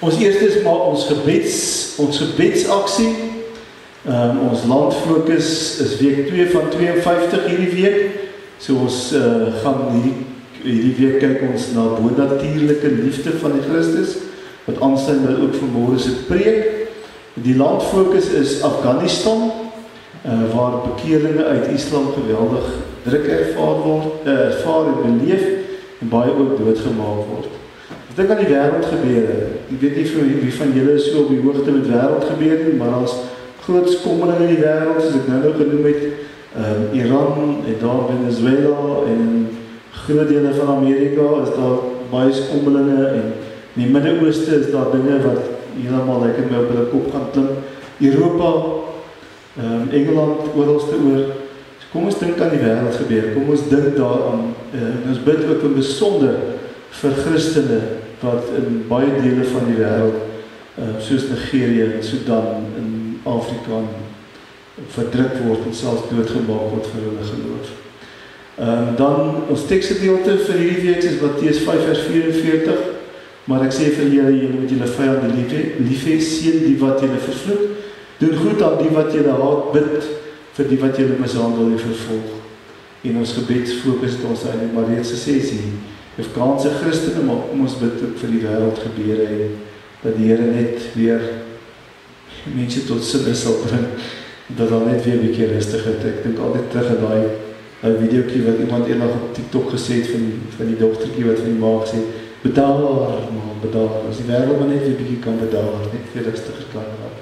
Ons eerste is maar ons gebedsaksie. Ons landfokus is week 2 van 52 hierdie week. So ons gaan hierdie week kyk ons na bonatuurlike liefde van die Christus, wat aansluit by ook vanmôre se preek. Die landfokus is Afghanistan, waar bekeerlinge uit Islam geweldig druk ervaar en beleef, en baie ook doodgemaak word. Ek dink aan die wêreldgebeure. Ek weet nie wie van julle so op die hoogte met wêreldgebeure nie, maar daar's groot skommeling in die wêreld, soos ek nou genoem het, Iran en daar Venezuela en groot dele van Amerika is daar baie skommelinge en in die Midde-Ooste is daar dinge wat helemaal lekker by op hulle kop gaan klim. Europa, Engeland, oralste oor. So kom ons dink aan die wêreldgebeure, kom ons dink daaraan en ons bid ook in besonder vir Christene wat in baie dele van die wêreld, soos Nigerië en Sudan en Afrika verdruk word en selfs doodgemaak word vir hulle geloof. Dan ons teksgedeelte vir hierdie week is Matteus 5 vers 44, maar ek sê vir julle moet julle vyande lief hê, seën die wat julle vervloek, doen goed aan die wat julle haat, bid vir die wat julle mishandel en vervolg. En ons gebedsfokus het ons eintlik maar reeds gesê sien, Afghaanse Christene, maar kom ons bid ook vir die wêreldgebeure en dat die Here net weer mense tot sinne sal bring, dat dan net weer 'n bietjie rustig het. Ek dink altyd terug aan daai videoetjie wat iemand eendag op TikTok gesê het van die dogtertjie wat van die ma gesê, bedaar, man, bedaar. As die wêreld maar net weer 'n bietjie kan bedaar, net weer rustiger kan raak.